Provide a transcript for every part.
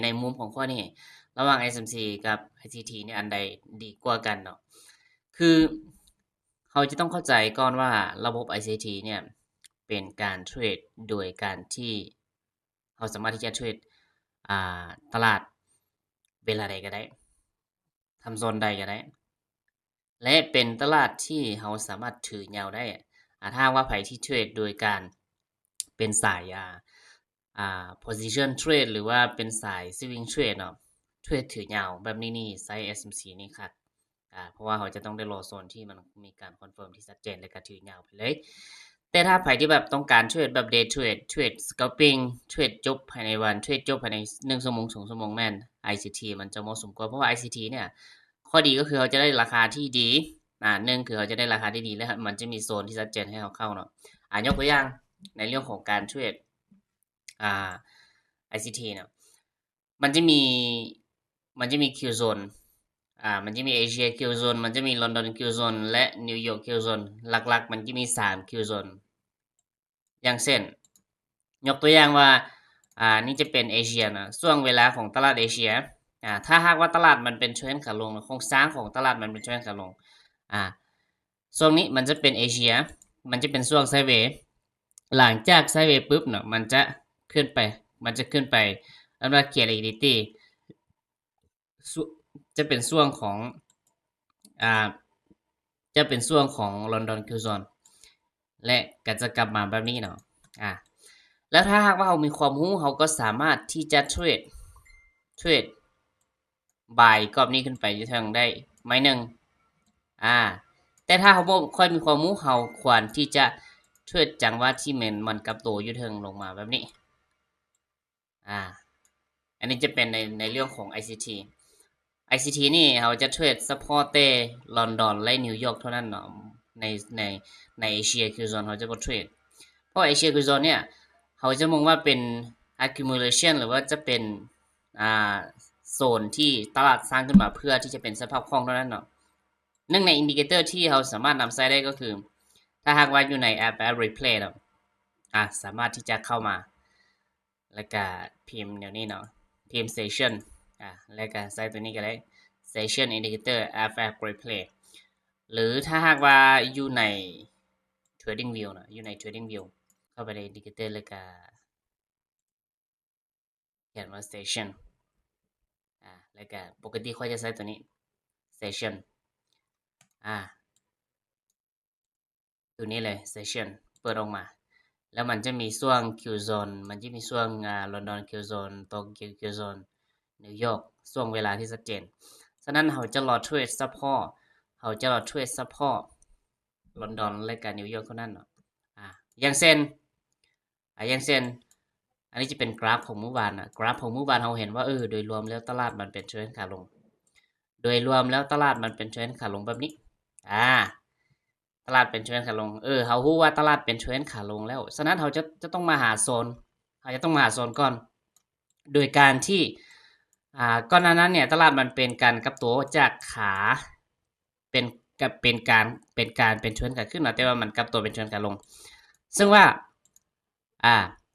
ในมุมของข้อนี้ระหว่าง SMC กับ ICT เนี่ยอันใดดีกว่ากันเนาะคือเขาจะต้องเข้าใจก่อนว่าระบบ ICT เนี่ยเป็นการเทรดโดยการที่เขาสามารถที่จะเทรดตลาดเวลาใดก็ได้ทำโซนใดก็ได้และเป็นตลาดที่เขาสามารถถือยาวได้ถ้าว่าไผที่เทรดโดยการเป็นสายposition trade หรือว่าเป็นสาย swing trade เนาะเทรดถือยาวแบบนี้นี่ไซส์ SMC นี่ครับเพราะว่าเขาจะต้องได้รอโซนที่มันมีการคอนเฟิร์มที่ชัดเจนและก็ถือยาวไปเลยแต่ถ้าใครที่แบบต้องการเทรดแบบ day trade เทรด scalping เทรดจบภายในวันเทรดจบภายใน1ชั่วโมง2ชั่วโมงแม่น ICT มันจะเหมาะสมกว่าเพราะว่า ICT เนี่ยข้อดีก็คือเขาจะได้ราคาที่ดีหนึ่งคือเขาจะได้ราคาที่ดีและมันจะมีโซนที่ชัดเจนให้เขาเข้าเนาะยกตัวอย่างในเรื่องของการเทรดICT เนาะมันจะมี Q zone มันจะมีเอเชีย Q zone มันจะมีลอนดอน Q zone และนิวยอร์ก Q zone หลักๆมันจะมี3 Q zone อย่างเช่นยกตัวอย่างว่านี่จะเป็นเอเชียนะช่วงเวลาของตลาดเอเชียถ้าหากว่าตลาดมันเป็นเทรนด์ขาลงโครงสร้างของตลาดมันเป็นเทรนด์ขาลงช่วงนี้มันจะเป็นเอเชียมันจะเป็นช่วงไซด์เวย์หลังจากไซด์เวย์ปุ๊บเนาะมันจะขึ้นไปแล้วว่าเกียร์ liquidity จะเป็นช่วงของจะเป็นช่วงของ London Q zone และก็จะกลับมาแบบนี้เนาะแล้วถ้าหากว่าเรามีความรู้เราก็สามารถที่จะเทรดบายกรอบนี้ขึ้นไปอยู่ทางได้ไม้หนึ่งแต่ถ้าเราบ่ค่อยมีความรู้เราควรที่จะเทรดจังหวะที่มันกลับตัวอยู่ทางลงมาแบบนี้อันนี้จะเป็นในเรื่องของ ICT นี่เราจะเทรดเฉพาะแต่ลอนดอนและนิวยอร์กเท่านั้นเนาะในเอเชียคือโซนเขาจะบ่เทรดเพราะเอเชียคือโซนเนี่ยเขาจะมองว่าเป็น accumulation หรือว่าจะเป็นโซนที่ตลาดสร้างขึ้นมาเพื่อที่จะเป็นสภาพคล่องเท่านั้นเนาะหนึ่งในอินดิเคเตอร์ที่เราสามารถนำใช้ได้ก็คือถ้าหากว่าอยู่ในแอป replay เนาะสามารถที่จะเข้ามาแล้วก็พิมพ์เดี๋ยวนี้เนาะพิมพ์ session แล้วก็ใส่ตัวนี้ก็ได้ session indicator app replay หรือถ้าหากว่าอยู่ใน trading view เนาะอยู่ใน trading view เข้าไปใน indicator แล้วก็เขียนว่า session แล้วก็ปกติค่อยจะใช้ตัวนี้ session ตัวนี้เลย session เปิดออกมาแล้วมันจะมีช่วง Q zone มันจะมีช่วงLondon Q zone โตเกียว Q zone นิวยอร์กช่วงเวลาที่ชัดเจนฉะนั้นเราจะรอเทรดซัพพอร์ตลอนดอนและก็นิวยอร์กเท่านั้นเนาะอย่างเช่นอันนี้จะเป็นกราฟของเมื่อวานนะกราฟของเมื่อวานเราเห็นว่าโดยรวมแล้วตลาดมันเป็นเทรนด์ขาลงโดยรวมแล้วตลาดมันเป็นเทรนด์ขาลงแบบนี้ตลาดเป็นเทรนด์ขาลงเขารู้ว่าตลาดเป็นเทรนด์ขาลงแล้วฉะนั้นเขาจะต้องมาหาโซนก่อนโดยการที่ก่อนหน้านั้นเนี่ยตลาดมันเป็นการกลับตัวจากขาเป็นการเป็นเทรนด์ขาขึ้นแต่ว่ามันกลับตัวเป็นเทรนด์ขาลงซึ่งว่า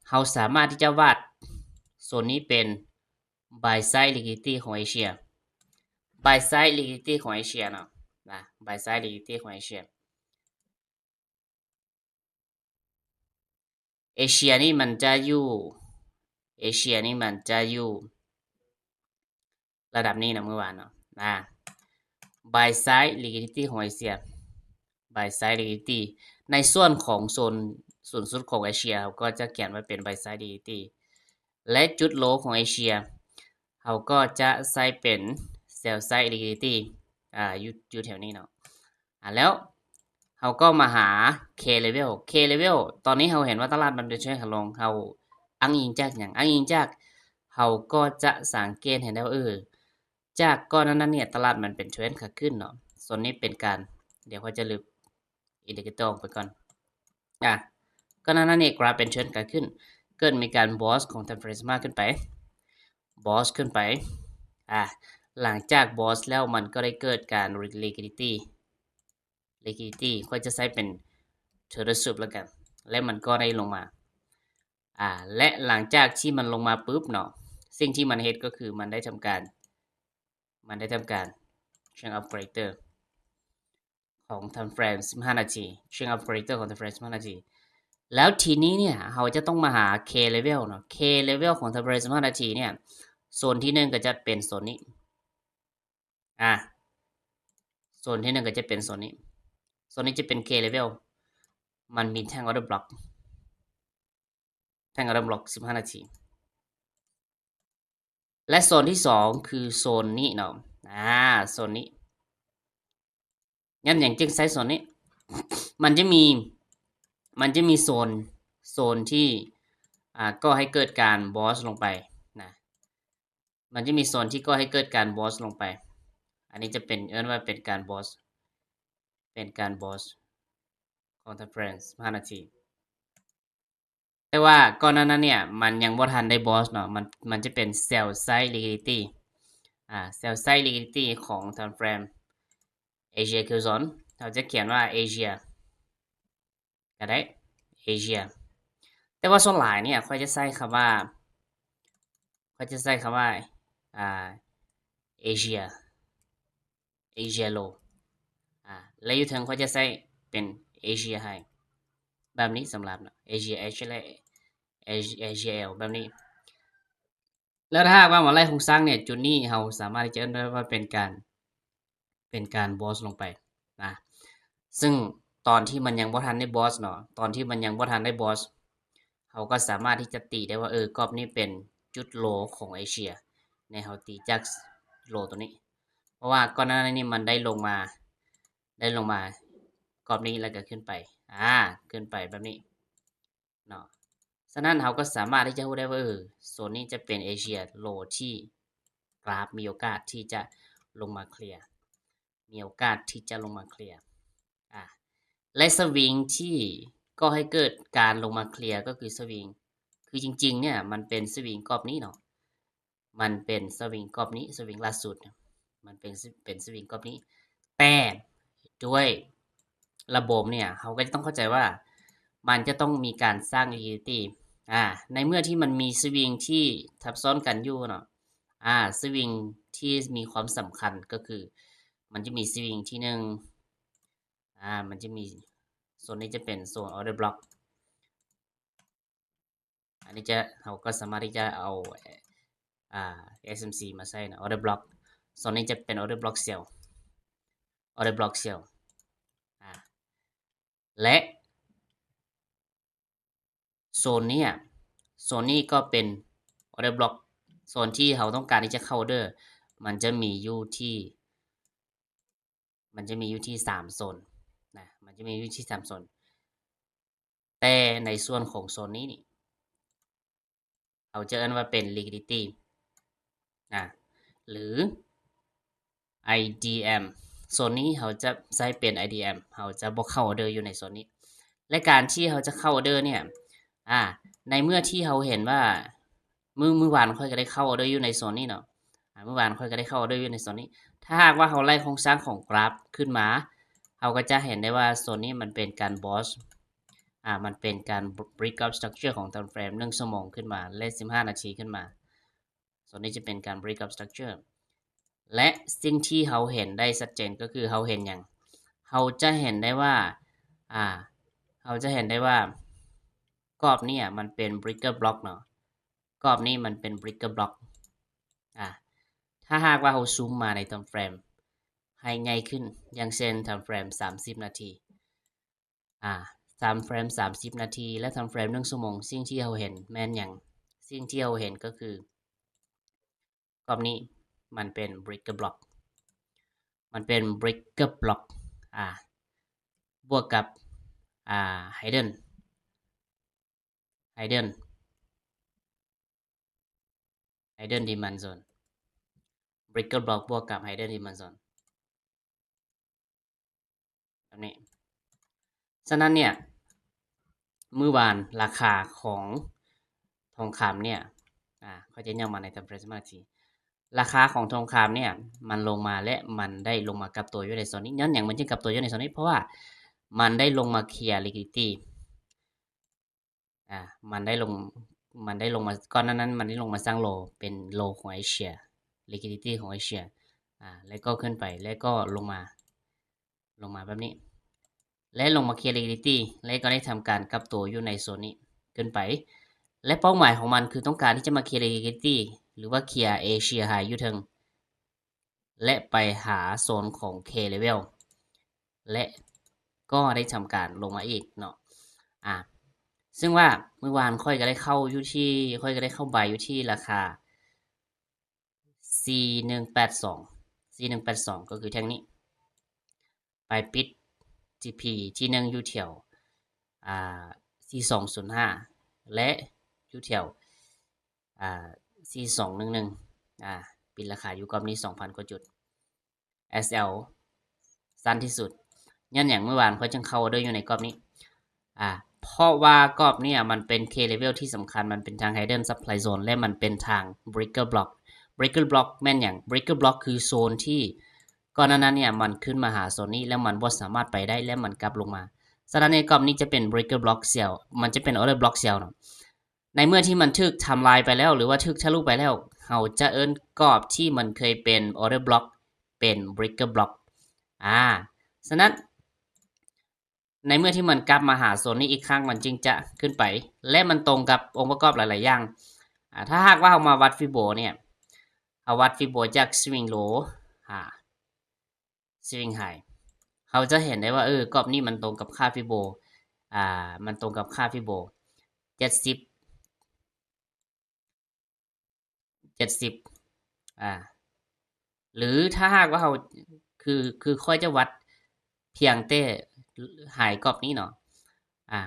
เราสามารถที่จะวาดโซนนี้เป็น buy side liquidity ของเอเชีย buy side liquidity ของเอเชียเนาะbuy side liquidity ของเอเชียนี่มันจะอยู่ระดับนี้นะเมื่อวานเนาะbuy side liquidity ของเอเชีย buy side liquidity ในส่วนของโซนสุดของเอเชียก็จะเขียนไว้เป็น buy side liquidity และจุดโลของเอเชียเขาก็จะใส่เป็น sell side liquidity อยู่แถวนี้เนาะแล้วเขาก็มาหา K level ตอนนี้เราเห็นว่าตลาดมันเป็นเทรนด์ขาลงเราอ้างอิงจากอย่างอ้างอิงจากเขาก็จะสังเกตเห็นได้ว่าจากก่อนนั้นเนี่ยตลาดมันเป็นเทรนด์ขาขึ้นเนาะส่วนนี้เป็นการเดี๋ยวเขาจะลืมอินดิเคเตอร์ออกไปก่อนก่อนนั้นเนี่ยกราฟเป็นเทรนด์ขาขึ้นเกิดมีการบอสของ time frame มากขึ้นไปหลังจากบอสแล้วมันก็ได้เกิดการ liquidity ก็จะใช้เป็น trader sweep แล้วกันและมันก็ได้ลงมาและหลังจากที่มันลงมาปุ๊บเนาะ สิ่งที่มันเฮ็ดก็คือมันได้ทำการ string of character ของทำเฟรม15นาที string of character ของทำเฟรม15นาทีแล้วทีนี้เนี่ยเราจะต้องมาหา k level เนาะ k level ของทำเฟรม15นาทีเนี่ยโซนที่1ก็จะเป็นโซนนี้โซนที่1ก็จะเป็นโซนนี้โซนนี้จะเป็น k level มันมีแท่ง order block 15นาทีและโซนที่2คือโซนนี้เนาะโซนนี้งั้นอย่างจึงใช้โซนนี้มันจะมีโซนที่ก็ให้เกิดการบอสลงไปนะมันจะมีโซนที่ก็ให้เกิดการบอสลงไปอันนี้จะเป็นว่าเป็นการบอสของ Conference 5นาทีแต่ว่าก่อนนั้นเนี่ยมันยังบ่ทันได้บอสเนาะมันจะเป็น Cell Size Liquidity Cell Size Liquidity ของ Time Frame Asia Quezon เราจะเขียนว่า Asia ก็ได้ Asia แต่ว่าส่วนหลายเนี่ยค่อยจะใช้คำว่าAsia Low และอยู่ถึงค่อยจะใช้เป็น Asia High แบบนี้สำหรับ Asia H และ Asia L แบบนี้แล้วถ้าหากว่ามาไล่โครงสร้างเนี่ยจุดนี้เราสามารถที่จะเอิ้นได้ว่าเป็นการบอสลงไปนะซึ่งตอนที่มันยังบ่ทันได้บอสเนาะตอนที่มันยังบ่ทันได้บอสเราก็สามารถที่จะตีได้ว่ากรอบนี้เป็นจุดโลของเอเชียในเราตีจากโลตัวนี้เพราะว่าก่อนหน้านี้มันได้ลงมากรอบนี้แล้วก็ขึ้นไปขึ้นไปแบบนี้เนาะฉะนั้นเราก็สามารถที่จะรู้ได้ว่าโซนนี้จะเป็นเอเชียโลที่กราฟมีโอกาสที่จะลงมาเคลียร์และสวิงที่ก็ให้เกิดการลงมาเคลียร์ก็คือสวิงคือจริงๆเนี่ยมันเป็นสวิงกรอบนี้เนาะมันเป็นสวิงกรอบนี้สวิงล่าสุดมันเป็นสวิงกรอบนี้แต่ด้วยระบบเนี่ยเราก็จะต้องเข้าใจว่ามันจะต้องมีการสร้าง liquidity ในเมื่อที่มันมีสวิงที่ทับซ้อนกันอยู่เนาะสวิงที่มีความสำคัญก็คือมันจะมีสวิงที่1มันจะมีโซนนี้จะเป็นโซน order block อันนี้เราก็สามารถที่จะเอาSMC มาใส่นะ order block โซนนี้จะเป็น order block cell และโซนนี้ก็เป็น order block โซนที่เราต้องการที่จะเข้า order มันจะมีอยู่ที่3โซนนะมันจะมีอยู่ที่3โซนแต่ในส่วนของโซนนี้นี่เราจะเอิ้นว่าเป็น liquidity หรือ IDM โซนนี้เราจะใช้เป็น IDM เราจะบ่เข้าออเดอร์อยู่ในโซนนี้และการที่เราจะเข้าออเดอร์เนี่ยในเมื่อที่เราเห็นว่ามื้อวานค่อยก็ได้เข้าออเดอร์อยู่ในโซนนี้เนาะมื้อวานค่อยก็ได้เข้าออเดอร์อยู่ในโซนนี้ถ้าหากว่าเราไล่โครงสร้างของกราฟขึ้นมาเราก็จะเห็นได้ว่าโซนนี้มันเป็นการบอสมันเป็นการ break up structure ของ time frame 1ชั่วโมงขึ้นมาและ15นาทีขึ้นมาโซนนี้จะเป็นการ break up structure และสิ่งที่เราเห็นได้ชัดเจนก็คือเราเห็นอย่างเราจะเห็นได้ว่ากรอบนี้มันเป็น breaker block เนาะกรอบนี้มันเป็น breaker block ถ้าหากว่าเราซูมมาใน time frame ให้ใหญ่ขึ้นอย่างเช่น time frame 30นาทีtime frame 30นาทีและ time frame 1ชั่วโมงสิ่งที่เราเห็นแม่นอย่างสิ่งที่เราเห็นก็คือกรอบนี้มันเป็น breaker block บวกกับhidden demand zone breaker block บวกกับ hidden demand zone แบบนี้ฉะนั้นเนี่ยมื้อวานราคาของทองคำเนี่ยเขาจะย่อมาใน time frame 15นาทีราคาของทองคำเนี่ยมันลงมาและมันได้ลงมากับตัวอยู่ในโซนนี้ย้อนหยังมันจึงกับตัวอยู่ในโซนนี้เพราะว่ามันได้ลงมาเคลียร์ liquidity มันได้ลง มันได้ลงมาก่อนนั้นมันได้ลงมาสร้างโลเป็นโลของเอเชีย liquidity ของเอเชียแล้วก็ขึ้นไปแล้วก็ลงมาแบบนี้และลงมาเคลียร์ liquidity และก็ได้ทำการกลับตัวอยู่ในโซนนี้ขึ้นไปและเป้าหมายของมันคือต้องการที่จะมาเคลียร์ liquidity หรือว่าเคลียร์เอเชียไฮอยู่ถึงและไปหาโซนของ K level และก็ได้ทำการลงมาอีกเนาะซึ่งว่าเมื่อวานค่อยก็ได้เข้าอยู่ที่ค่อยก็ได้เข้าใบอยู่ที่ราคา 4182 ก็คือแท่งนี้ไปปิด GP ที่1อยู่แถว4205และอยู่แถว4211ปิดราคาอยู่กรอบนี้ 2,000 กว่าจุด SL สั้นที่สุดย้อนอย่างเมื่อวานเขาจึงเข้าด้วยอยู่ในกรอบนี้เพราะว่ากรอบเนี่ยมันเป็น K level ที่สำคัญมันเป็นทาง hidden supply zone และมันเป็นทาง breaker block แม่นอย่าง breaker block คือโซนที่ก่อนนั้นเนี่ยมันขึ้นมาหาโซนนี้แล้วมันบ่สามารถไปได้และมันกลับลงมาฉะนั้นในกรอบนี้จะเป็น breaker block sell มันจะเป็น order block sell เนาะในเมื่อที่มันทึกทำลายไปแล้วหรือว่าทึกทะลุไปแล้วเราจะเอิ้นกรอบที่มันเคยเป็น order block เป็น breaker block ฉะนั้นในเมื่อที่มันกลับมาหาโซนนี้อีกครั้งมันจึงจะขึ้นไปและมันตรงกับองค์ประกอบหลายๆอย่างถ้าหากว่าเรามาวัดฟิโบเนี่ยเอาวัดฟิโบจาก swing low swing high เราจะเห็นได้ว่ากรอบนี้มันตรงกับค่าฟิโบมันตรงกับค่าฟิโบ70หรือถ้าหากว่าเราคือค่อยจะวัดเพียงแต่หายกรอบนี้เนาะ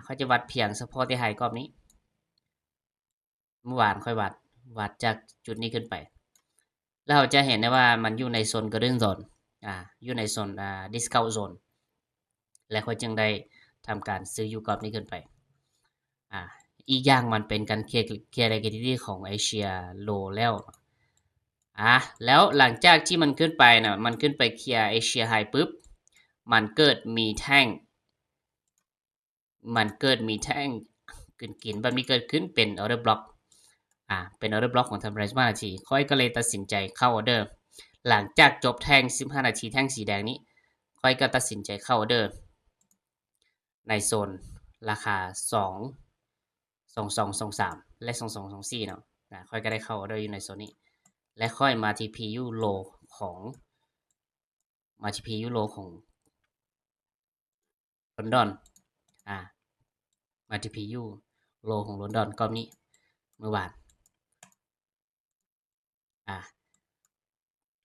เขาจะวัดเพียงเฉพาะที่หายกรอบนี้เมื่อวานค่อยวัดจากจุดนี้ขึ้นไปแล้วเราจะเห็นได้ว่ามันอยู่ในโซน golden zone อยู่ในโซนdiscount zone และค่อยจึงได้ทำการซื้ออยู่กรอบนี้ขึ้นไปอีกอย่างมันเป็นการเคลียร์ liquidity ของเอเชียโลแล้วแล้วหลังจากที่มันขึ้นไปนะมันขึ้นไปเคลียร์เอเชียไฮปุ๊บมันเกิดมีแท่งกินแบบนี้เกิดขึ้นเป็น order block เป็น order block ของทำไร15นาทีค่อยก็เลยตัดสินใจเข้า order หลังจากจบแท่ง15นาทีแท่งสีแดงนี้ค่อยก็ตัดสินใจเข้า order ในโซนราคา2223และ2224เนาะค่อยก็ได้เข้า order อยู่ในโซนนี้และค่อยมา TPU low ของลอนดอนมา TPU low ของลอนดอนกรอบนี้เมื่อวาน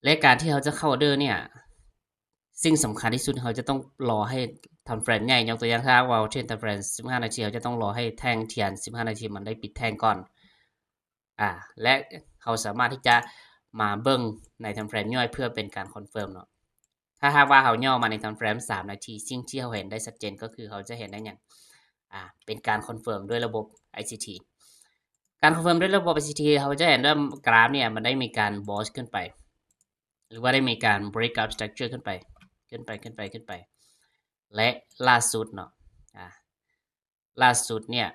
และการที่เขาจะเข้าออเดอร์เนี่ยสิ่งสำคัญที่สุดเขาจะต้องรอให้ทำเฟรนใหญ่ยกตัวอย่างถ้าว่าเช่นทำเฟรน15นาทีเขาจะต้องรอให้แท่งเทียน15นาทีมันได้ปิดแท่งก่อนและเขาสามารถที่จะมาเบิ่งในทำเฟรมย่อยเพื่อเป็นการคอนเฟิร์มเนาะถ้าหากว่าเขาย่อมาในทำเฟรม3นาทีสิ่งที่เขาเห็นได้ชัดเจนก็คือเขาจะเห็นได้อย่างเป็นการคอนเฟิร์มด้วยระบบ ICT การคอนเฟิร์มด้วยระบบ ICT เขาจะเห็นว่ากราฟเนี่ยมันได้มีการบอสขึ้นไปหรือว่าได้มีการ breakout structure ขึ้นไปและล่าสุดเนาะล่าสุดเนี่ย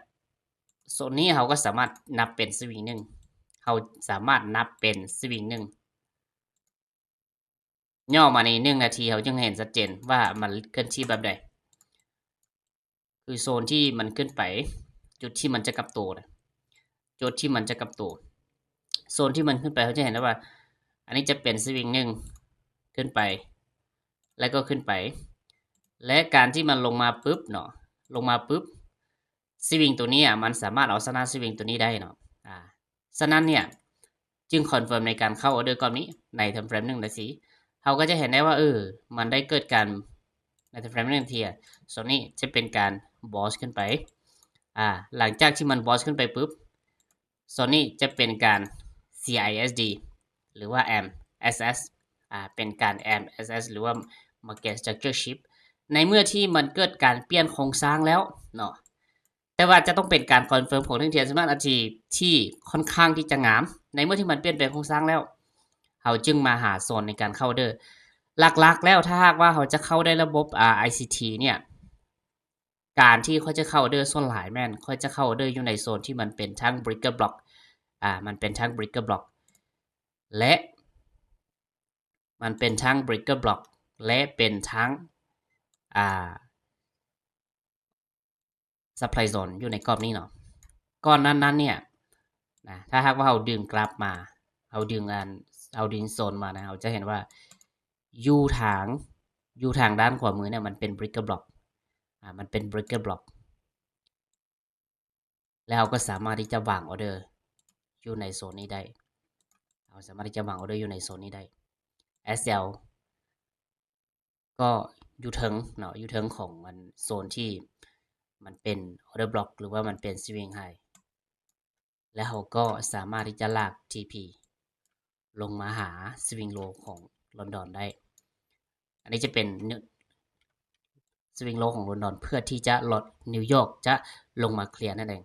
โซนนี้เขาก็สามารถนับเป็นสวิงหนึ่งเขาสามารถนับเป็นสวิงหนึ่งย่อมาใน1นาทีเขาจึงเห็นชัดเจนว่ามันเคลื่อนที่แบบใดคือโซนที่มันขึ้นไปจุดที่มันจะกลับตัวนะจุดที่มันจะกลับตัวโซนที่มันขึ้นไปเขาจะเห็นได้ว่าอันนี้จะเป็นสวิงหนึ่งขึ้นไปแล้วก็ขึ้นไปและการที่มันลงมาปุ๊บเนาะลงมาปุ๊บสวิงตัวนี้มันสามารถเอาชนะสวิงตัวนี้ได้เนาะฉะนั้นเนี่ยจึงคอนเฟิร์มในการเข้าออเดอร์กรอบนี้ในไทม์เฟรม1นาทีเราก็จะเห็นได้ว่ามันได้เกิดการในไทม์เฟรม1นาทีโซนนี้จะเป็นการบอสขึ้นไปหลังจากที่มันบอสขึ้นไปปุ๊บโซนนี้จะเป็นการ CISD หรือว่า MSS เป็นการ MSS หรือว่า Market Structure Shift ในเมื่อที่มันเกิดการเปลี่ยนโครงสร้างแล้วเนาะแต่ว่าจะต้องเป็นการคอนเฟิร์มของทั้งเทียน15นาทีที่ค่อนข้างที่จะงามในเมื่อที่มันเปลี่ยนแปลงโครงสร้างแล้วเขาจึงมาหาโซนในการเข้าเดอหลักๆแล้วถ้าหากว่าเขาจะเข้าได้ระบบICT เนี่ย การที่เขาจะเข้าออเดอร์ส่วนหลายแม่นเขาจะเข้าออเดอร์อยู่ในโซนที่มันเป็นทั้ง Breaker Block มันเป็นทั้ง Breaker Block และมันเป็นทั้ง Breaker Block และเป็นทั้งSupply Zone อยู่ในกรอบนี้เนาะก่อนนั้นเนี่ยนะถ้าหากว่าเราดึงกราฟมาเราดึงโซนมานะเราจะเห็นว่าอยู่ทางด้านขวามือเนี่ยมันเป็น Breaker Block มันเป็น Breaker Block แล้วเราก็สามารถที่จะวางออเดอร์อยู่ในโซนนี้ได้เราสามารถที่จะวางออเดอร์อยู่ในโซนนี้ได้ SL ก็อยู่เทิงเนาะอยู่เทิงของมันโซนที่มันเป็น order block หรือว่ามันเป็น swing high แล้วเราก็สามารถที่จะลาก TP ลงมาหา swing low ของลอนดอนได้อันนี้จะเป็น swing low ของลอนดอนเพื่อที่จะลดนิวยอร์กจะลงมาเคลียร์นั่นเอง